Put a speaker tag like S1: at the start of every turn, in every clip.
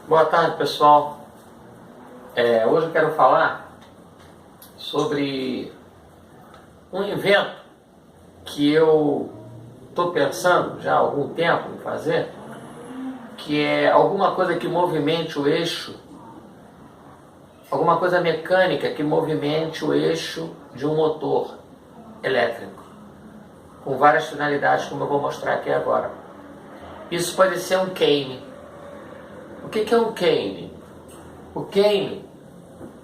S1: Boa tarde, pessoal. Hoje eu quero falar sobre um evento que eu estou pensando já há algum tempo em fazer, que é alguma coisa que movimente o eixo, alguma coisa mecânica que movimente o eixo de um motor elétrico, com várias finalidades, como eu vou mostrar aqui agora. Isso pode ser um cane. O que é um cane? O cane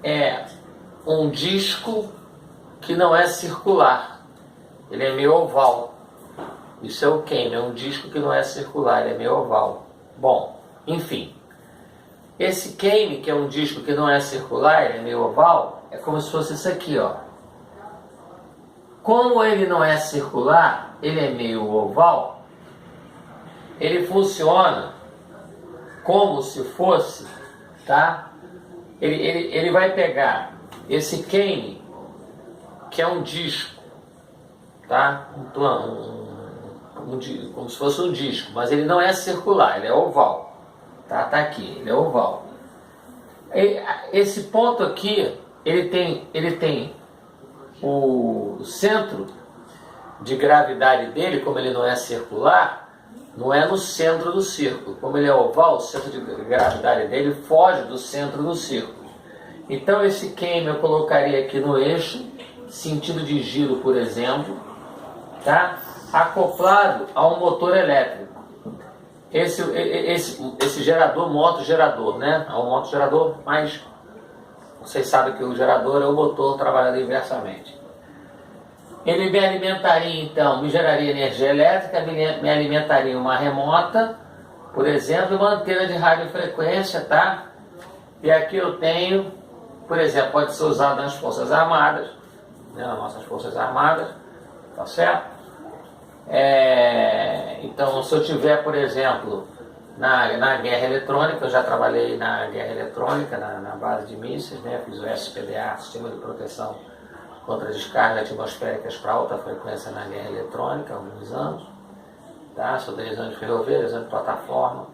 S1: é um disco que não é circular, ele é meio oval. Isso é o cane, é um disco que não é circular, ele é meio oval. Bom, enfim, esse cane, que é um disco que não é circular, ele é meio oval, é como se fosse isso aqui, ó. Como ele não é circular, ele é meio oval, ele funciona como se fosse, tá? Ele vai pegar esse cane, que é um disco, tá? Como se fosse um disco, mas ele não é circular, ele é oval, tá? Tá aqui, ele é oval. Esse ponto aqui, ele tem o centro de gravidade dele, como ele não é circular, não é no centro do círculo. Como ele é oval, o centro de gravidade dele foge do centro do círculo. Então esse cane eu colocaria aqui no eixo, sentido de giro, por exemplo, tá? Acoplado a um motor elétrico. Esse gerador, motogerador, né? É um motogerador, mas vocês sabem que o gerador é o motor trabalhando inversamente. Ele me alimentaria, então, me geraria energia elétrica, me alimentaria uma remota, por exemplo, uma antena de radiofrequência, tá? E aqui eu tenho, por exemplo, pode ser usado nas Forças Armadas, né, nas nossas Forças Armadas, tá certo? Então, se eu tiver, por exemplo, na guerra eletrônica, eu já trabalhei na guerra eletrônica, na base de mísseis, né? Fiz o SPDA, Sistema de Proteção contra Descargas Atmosféricas para Alta Frequência na guerra eletrônica, há alguns anos, tá? Sou 10 anos de ferrovia, 10 anos de plataforma.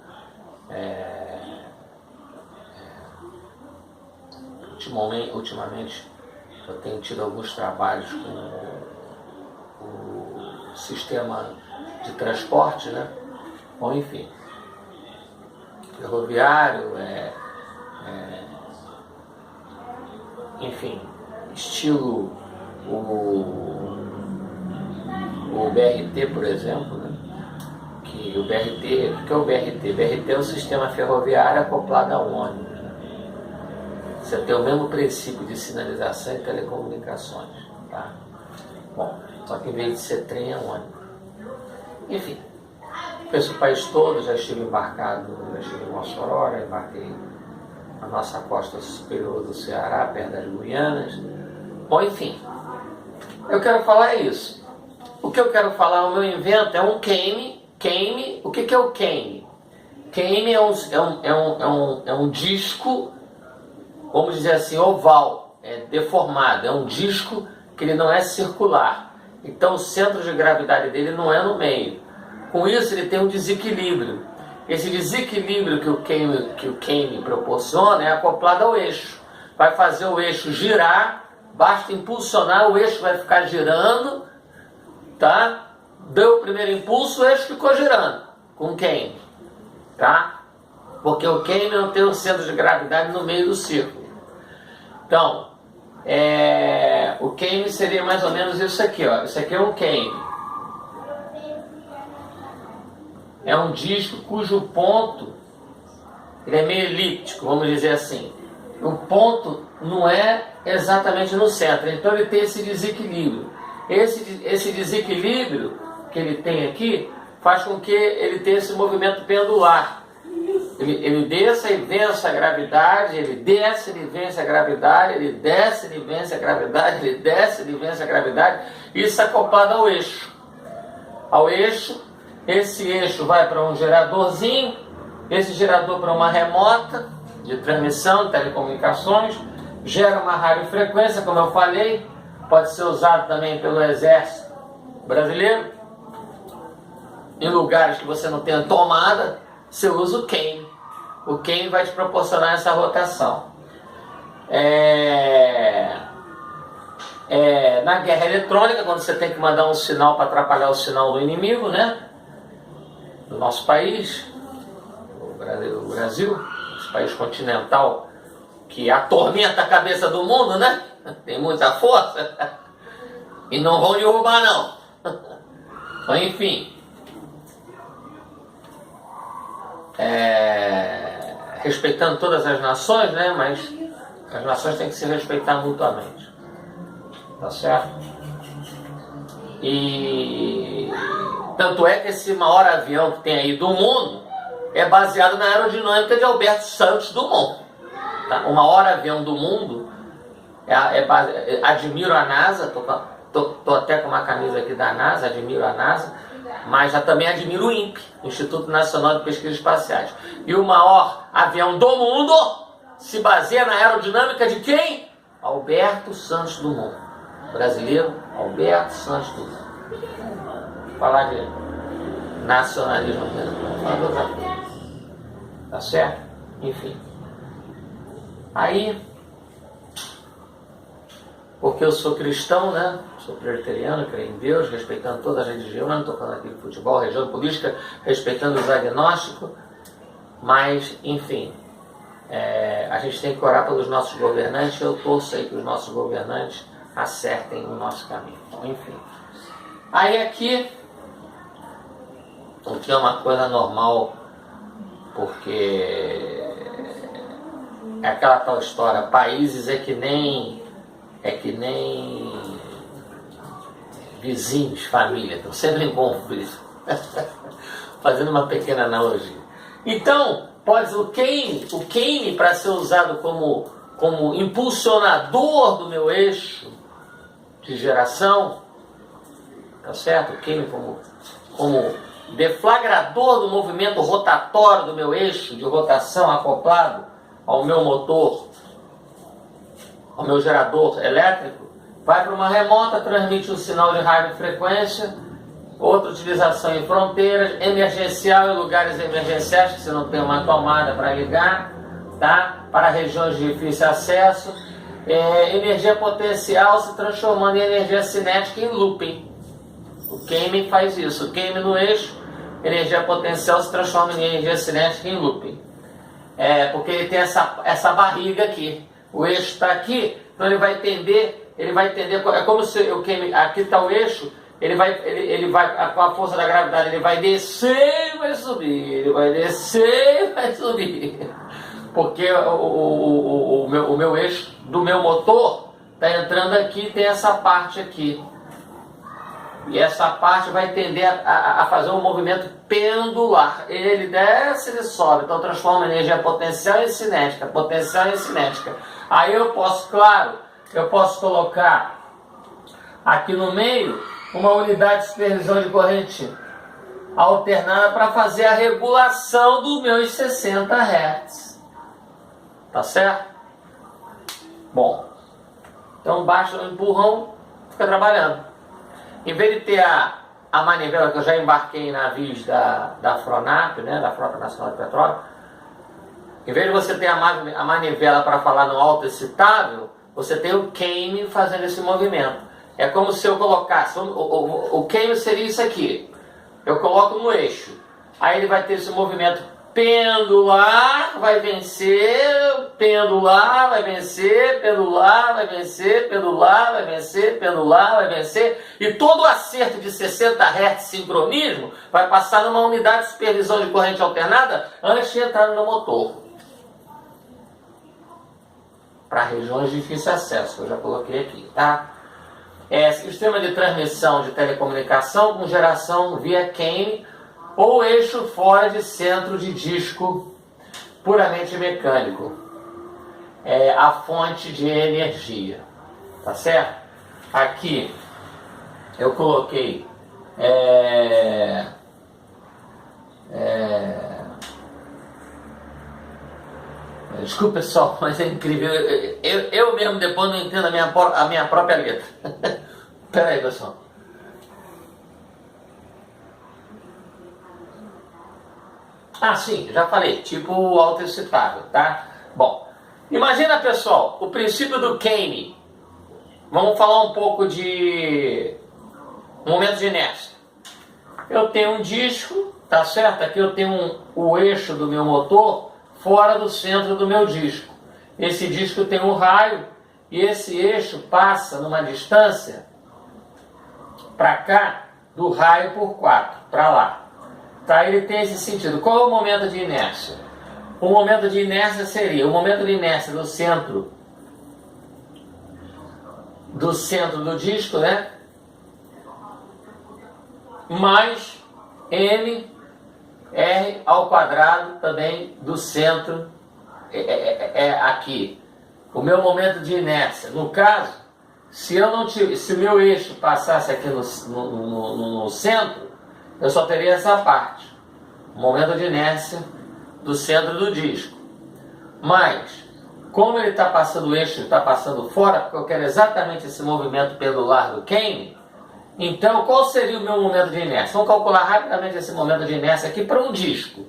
S1: Ultimamente eu tenho tido alguns trabalhos com o sistema de transporte, né? Bom, enfim, ferroviário, enfim, estilo o BRT, por exemplo, né? Que o BRT, o que é o BRT? BRT é um sistema ferroviário acoplado a ônibus, né? Você tem o mesmo princípio de sinalização e telecomunicações, tá? Bom, só que em vez de ser trem, é ônibus. Enfim, conheço o país todo, já estive embarcado, já estive em Mossoró, já embarquei na nossa costa superior do Ceará, perto das Guianas. Bom, enfim, eu quero falar isso. O que eu quero falar, o meu invento é um cane. Cane, o que é o cane? Cane é um disco, vamos dizer assim, oval, deformado. É um disco que ele não é circular. Então o centro de gravidade dele não é no meio. Com isso ele tem um desequilíbrio. Esse desequilíbrio que o cane proporciona é acoplado ao eixo. Vai fazer o eixo girar. Basta impulsionar, o eixo vai ficar girando, tá? Deu o primeiro impulso, o eixo ficou girando, com o cane, tá? Porque o cane não tem um centro de gravidade no meio do círculo. Então, o cane seria mais ou menos isso aqui, ó. Isso aqui é um cane. É um disco cujo ponto ele é meio elíptico, vamos dizer assim. O ponto não é exatamente no centro, então ele tem esse desequilíbrio. Esse desequilíbrio que ele tem aqui faz com que ele tenha esse movimento pendular. Ele desça e vence a gravidade, ele desce, ele vence a gravidade, ele desce, ele vence a gravidade, ele desce, ele vence a gravidade, isso acoplado ao eixo. Ao eixo, esse eixo vai para um geradorzinho, esse gerador para uma remota de transmissão, de telecomunicações, gera uma radiofrequência, como eu falei, pode ser usado também pelo Exército Brasileiro. Em lugares que você não tem tomada, você usa o cane. o Keynes vai te proporcionar essa rotação. Na guerra eletrônica, quando você tem que mandar um sinal para atrapalhar o sinal do inimigo, né? Do nosso país, o Brasil, esse país continental que atormenta a cabeça do mundo, né? Tem muita força e não vão derrubar, não. Então, enfim, respeitando todas as nações, né? Mas as nações têm que se respeitar mutuamente, tá certo? E tanto é que esse maior avião que tem aí do mundo é baseado na aerodinâmica de Alberto Santos Dumont, tá? O maior avião do mundo admiro a NASA, tô até com uma camisa aqui da NASA, admiro a NASA, mas já também admiro o INPE, Instituto Nacional de Pesquisas Espaciais. E o maior avião do mundo se baseia na aerodinâmica de quem? Alberto Santos Dumont. Brasileiro, Alberto Santos Dumont. Falar de nacionalismo mesmo, falar de outra coisa. Tá certo? Enfim. Aí, porque eu sou cristão, né? Sou presbiteriano, creio em Deus, respeitando toda a religião, não estou falando aqui de futebol, religião, política, respeitando os agnósticos, mas, enfim, a gente tem que orar pelos nossos governantes. Eu torço aí que os nossos governantes acertem o nosso caminho. Então, enfim. Aí aqui, o que é uma coisa normal, porque é aquela tal história, países é que nem vizinhos, família, estão sempre em conflito. Fazendo uma pequena analogia. Então, o Keynes para ser usado como impulsionador do meu eixo de geração, tá certo? O Keynes como deflagrador do movimento rotatório do meu eixo de rotação acoplado ao meu motor, ao meu gerador elétrico, vai para uma remota, transmite um sinal de radiofrequência, outra utilização em fronteiras, emergencial em lugares emergenciais que você não tem uma tomada para ligar, tá? Para regiões de difícil acesso, energia potencial se transformando em energia cinética em looping. O Keynes faz isso. O Keynes no eixo, energia potencial se transforma em energia cinética em looping. Porque ele tem essa barriga aqui. O eixo está aqui, então ele vai tender, é como se o Keynes, aqui está o eixo, ele vai, com a força da gravidade, ele vai descer e vai subir, ele vai descer e vai subir. Porque o meu eixo do meu motor está entrando aqui, tem essa parte aqui. E essa parte vai tender a fazer um movimento pendular. Ele desce, ele sobe, então transforma energia potencial em cinética, potencial em cinética. Aí eu posso colocar aqui no meio uma unidade de supervisão de corrente alternada para fazer a regulação dos meus 60 Hz. Tá certo? Bom, então baixa o empurrão, fica trabalhando. Em vez de ter a manivela, que eu já embarquei em navios da Fronap, né, da Frota Nacional de Petróleo, em vez de você ter a manivela para falar no alto excitável, você tem o Keynes fazendo esse movimento. É como se eu colocasse, o Keynes seria isso aqui, eu coloco no eixo, aí ele vai ter esse movimento pendular, vai vencer, pendular, vai vencer, pendular, vai vencer, pendular, vai vencer, pendular, vai vencer, e todo o acerto de 60 Hz sincronismo vai passar numa unidade de supervisão de corrente alternada antes de entrar no motor. Para regiões de difícil acesso, que eu já coloquei aqui, tá? Sistema de transmissão de telecomunicação com geração via Keynes ou eixo fora de centro de disco puramente mecânico. A fonte de energia, tá certo? Aqui eu coloquei desculpa, pessoal, mas é incrível. Eu mesmo depois não entendo a minha própria letra. Espera aí, pessoal. Ah, sim, já falei, tipo autoexcitável, tá? Bom, imagina, pessoal, o princípio do Kane. Vamos falar um pouco de momento de inércia. Eu tenho um disco, tá certo? Aqui eu tenho o eixo do meu motor fora do centro do meu disco. Esse disco tem um raio e esse eixo passa numa distância para cá do raio por 4, para lá. Tá? Ele tem esse sentido. Qual é o momento de inércia? O momento de inércia seria o momento de inércia do centro do disco, né? Mais m r ao quadrado também do centro aqui. O meu momento de inércia. No caso, se o meu eixo passasse aqui no centro, eu só teria essa parte. O momento de inércia do centro do disco. Mas, como ele está passando o eixo, está passando fora, porque eu quero exatamente esse movimento pendular do Kane, então qual seria o meu momento de inércia? Vamos calcular rapidamente esse momento de inércia aqui para um disco.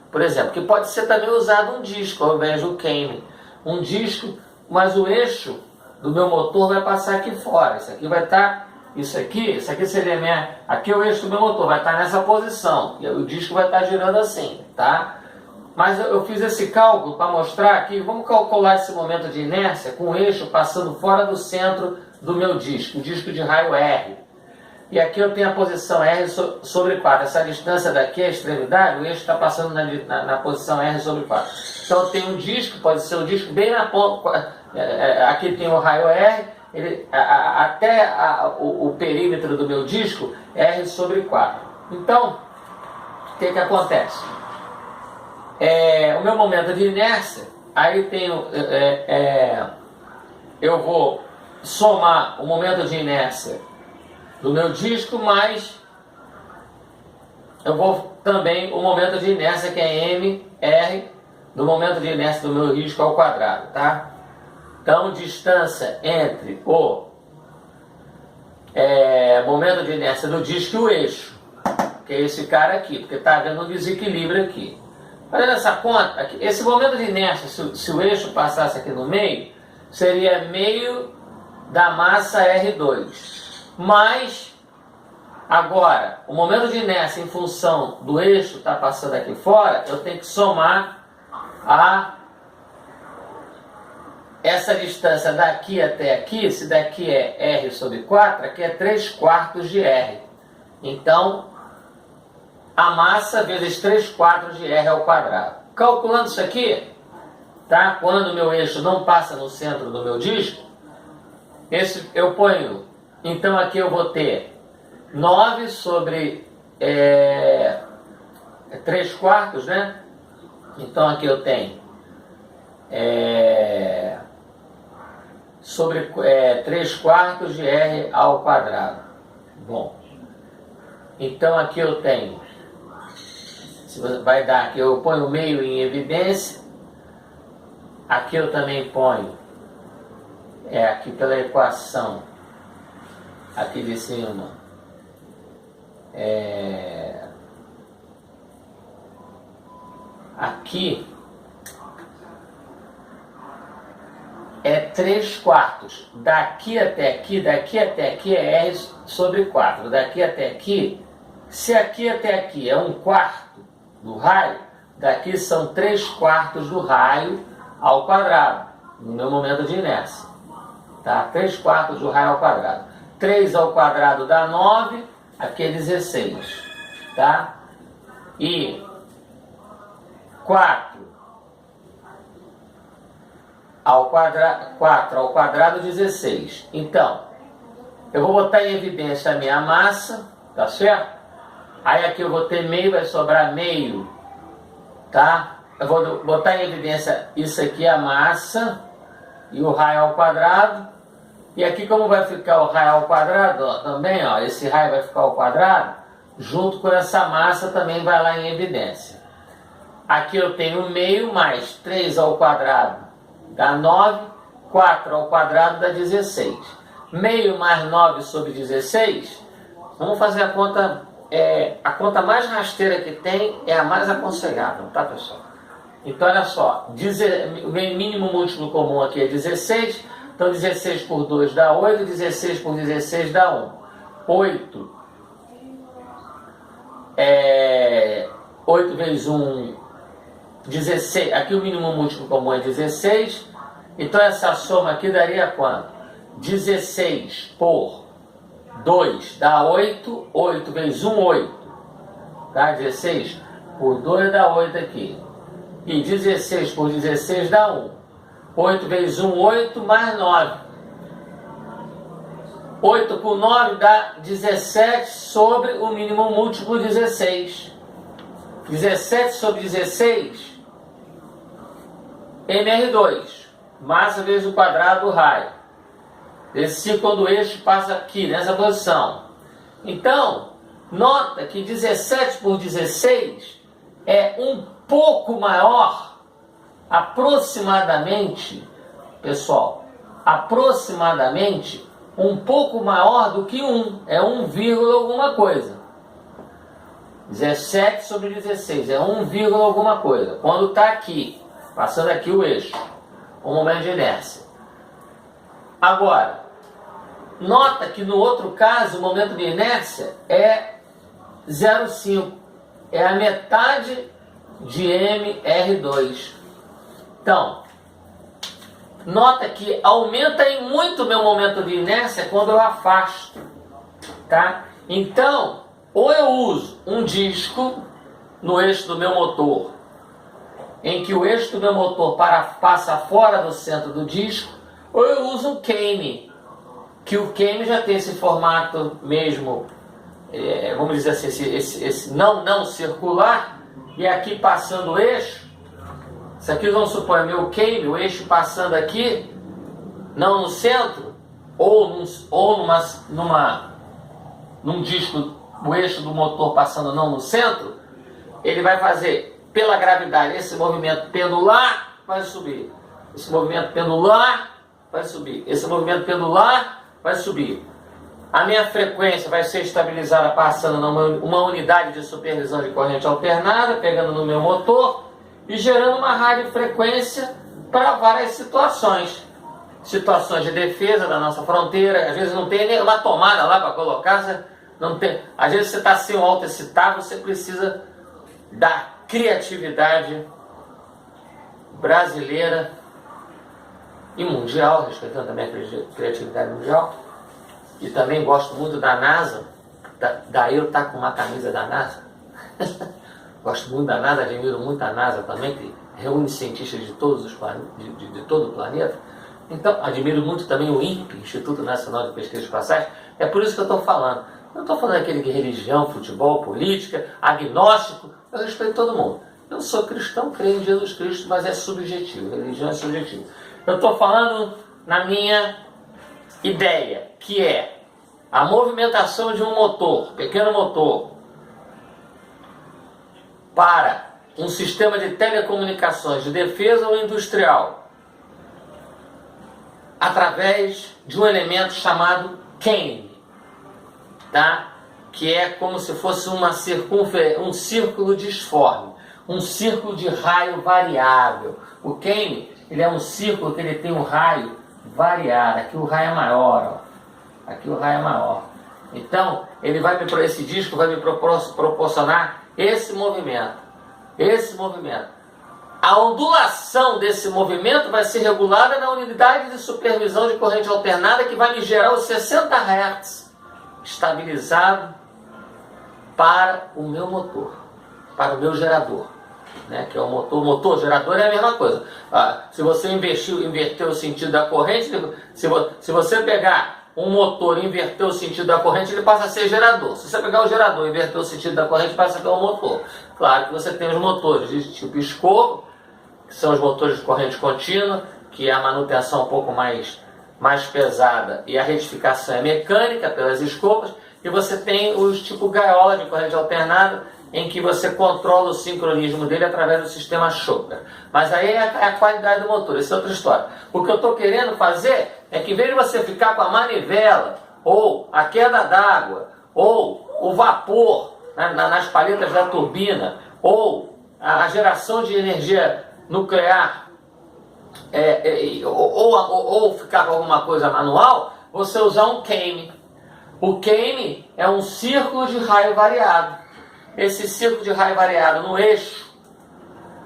S1: Por exemplo, que pode ser também usado um disco ao invés do Kane. Um disco, mas o eixo do meu motor vai passar aqui fora. Isso aqui vai estar, isso aqui seria aqui é o eixo do meu motor, vai estar nessa posição. E o disco vai estar girando assim, tá? Mas eu fiz esse cálculo para mostrar aqui, vamos calcular esse momento de inércia com o eixo passando fora do centro do meu disco, o disco de raio R. E aqui eu tenho a posição R sobre 4. Essa distância daqui, a extremidade, o eixo está passando na posição R sobre 4. Então eu tenho um disco, pode ser um disco bem na ponta, aqui tem o raio R, até o perímetro do meu disco, R sobre 4. Então, o que acontece? O meu momento de inércia, aí tenho, eu vou somar o momento de inércia do meu disco, mais eu vou também o momento de inércia, que é mr do momento de inércia do meu disco ao quadrado, tá? Então, distância entre o momento de inércia do disco e o eixo, que é esse cara aqui, porque está havendo um desequilíbrio aqui. Fazendo essa conta, aqui, esse momento de inércia, se o eixo passasse aqui no meio, seria meio da massa R2. Mas, agora, o momento de inércia em função do eixo estar passando aqui fora, eu tenho que somar essa distância daqui até aqui. Se daqui é R sobre 4, aqui é 3/4 de R. Então, a massa vezes 3/4 de R ao quadrado. Calculando isso aqui, tá? Quando o meu eixo não passa no centro do meu disco, eu ponho, então aqui eu vou ter 9 sobre 3/4, né? Então aqui eu tenho sobre 3/4 de R ao quadrado. Bom, então aqui eu tenho, vai dar que eu ponho o meio em evidência. Aqui eu também ponho, aqui pela equação, aqui de cima, aqui é 3/4. Daqui até aqui é R sobre 4. Daqui até aqui, se aqui até aqui é 1/4 do raio, daqui são 3/4 do raio ao quadrado, no meu momento de inércia. Tá? 3/4 do raio ao quadrado. 3 ao quadrado dá 9, aqui é 16. Tá? E 4 ao quadrado 16. Então, eu vou botar em evidência a minha massa, tá certo? Aí aqui eu vou ter meio, vai sobrar meio, tá? Eu vou botar em evidência isso aqui, a massa, e o raio ao quadrado. E aqui como vai ficar o raio ao quadrado, ó, também, ó, esse raio vai ficar ao quadrado, junto com essa massa também vai lá em evidência. Aqui eu tenho meio mais 3 ao quadrado dá 9, 4 ao quadrado dá 16. Meio mais 9 sobre 16, vamos fazer a conta a conta mais rasteira que tem é a mais aconselhável, tá, pessoal? Então, olha só, o mínimo múltiplo comum aqui é 16, então 16 por 2 dá 8, 16 por 16 dá 1. 8 vezes 1, 16, aqui o mínimo múltiplo comum é 16, então essa soma aqui daria quanto? 16 por 2 dá 8, 8 vezes 1, 8, tá? 16 por 2 dá 8 aqui, e 16 por 16 dá 1, 8 vezes 1, 8, mais 9, 8 por 9 dá 17 sobre o mínimo múltiplo 16, 17 sobre 16, mR2, massa vezes o quadrado do raio. Esse círculo do eixo passa aqui, nessa posição. Então, nota que 17 por 16 é um pouco maior, aproximadamente, pessoal, aproximadamente um pouco maior do que 1. É 1, alguma coisa. 17 sobre 16 é 1, alguma coisa. Quando está aqui, passando aqui o eixo, o momento de inércia. Agora, nota que no outro caso, o momento de inércia é 0,5. É a metade de mR2. Então, nota que aumenta em muito o meu momento de inércia quando eu afasto. Tá? Então, ou eu uso um disco no eixo do meu motor, em que o eixo do meu motor passa fora do centro do disco, ou eu uso um Kame, que o Kame já tem esse formato mesmo, vamos dizer assim, esse não circular, e aqui passando o eixo, isso aqui vamos supor meu Kame, o eixo passando aqui, não no centro, ou num disco, o eixo do motor passando não no centro, ele vai fazer, pela gravidade, esse movimento pendular vai subir, esse movimento pendular vai subir, esse movimento pendular vai subir. A minha frequência vai ser estabilizada passando numa unidade de supervisão de corrente alternada, pegando no meu motor e gerando uma radiofrequência para várias situações. Situações de defesa da nossa fronteira, às vezes não tem nem uma tomada lá para colocar, não tem, às vezes você está sem um autoexcitável, você precisa da criatividade brasileira e mundial, respeitando também a criatividade mundial, e também gosto muito da NASA, daí eu estou com uma camisa da NASA, gosto muito da NASA, admiro muito a NASA também, que reúne cientistas de todos os de todo o planeta. Então, admiro muito também o INPE, Instituto Nacional de Pesquisa Espaciais. É por isso que eu estou falando. Eu não estou falando aquele de religião, futebol, política, agnóstico. Eu respeito todo mundo. Eu sou cristão, creio em Jesus Cristo, mas é subjetivo. Religião é subjetivo. Eu estou falando na minha ideia, que é a movimentação de um motor, pequeno motor, para um sistema de telecomunicações de defesa ou industrial, através de um elemento chamado Kame, tá? Que é como se fosse um círculo disforme, um círculo de raio variável. O Kame, ele é um círculo que ele tem um raio variado. Aqui o raio é maior, ó. Aqui o raio é maior. Então, esse disco vai me proporcionar esse movimento. Esse movimento. A ondulação desse movimento vai ser regulada na unidade de supervisão de corrente alternada, que vai me gerar os 60 Hz estabilizado para o meu motor, para o meu gerador, né? Que é o motor gerador é a mesma coisa. Se você inverter o sentido da corrente, se você pegar um motor e inverter o sentido da corrente, ele passa a ser gerador. Se você pegar o gerador e inverter o sentido da corrente, passa a ser um motor. Claro que você tem os motores de tipo escovo, que são os motores de corrente contínua, que é a manutenção um pouco mais pesada e a retificação é mecânica pelas escovas, e você tem os tipo gaiola de corrente alternada, em que você controla o sincronismo dele através do sistema Schocker. Mas aí é a qualidade do motor, isso é outra história. O que eu estou querendo fazer é que, em vez de você ficar com a manivela, ou a queda d'água, ou o vapor nas palhetas da turbina, ou a geração de energia nuclear, ou ficar com alguma coisa manual, você usar um Keimi. O Keimi é um círculo de raio variado. Esse círculo de raio variado no eixo,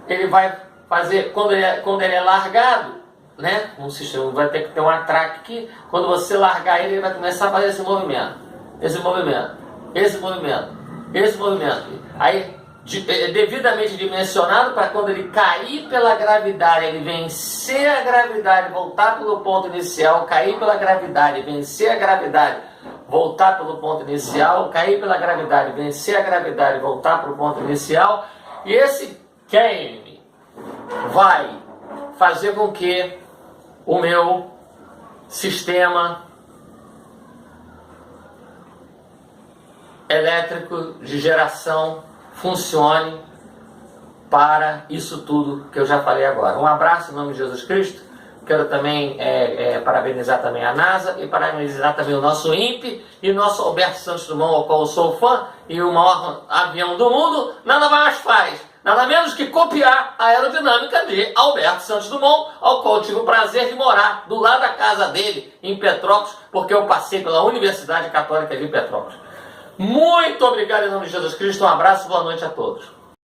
S1: ele vai fazer, quando ele é largado, né? Um sistema vai ter que ter um atraque aqui. Quando você largar ele vai começar a fazer esse movimento, esse movimento, esse movimento, esse movimento. Aí, devidamente dimensionado para quando ele cair pela gravidade, ele vencer a gravidade, voltar pelo ponto inicial, cair pela gravidade, vencer a gravidade, voltar pelo ponto inicial, cair pela gravidade, vencer a gravidade, voltar para o ponto inicial. E esse Keimi vai fazer com que o meu sistema elétrico de geração funcione para isso tudo que eu já falei agora. Um abraço em nome de Jesus Cristo. Quero também parabenizar também a NASA e parabenizar também o nosso INPE e o nosso Alberto Santos Dumont, ao qual eu sou fã, e o maior avião do mundo, nada mais faz, nada menos que copiar a aerodinâmica de Alberto Santos Dumont, ao qual eu tive o prazer de morar do lado da casa dele, em Petrópolis, porque eu passei pela Universidade Católica de Petrópolis. Muito obrigado em nome de Jesus Cristo, um abraço e boa noite a todos.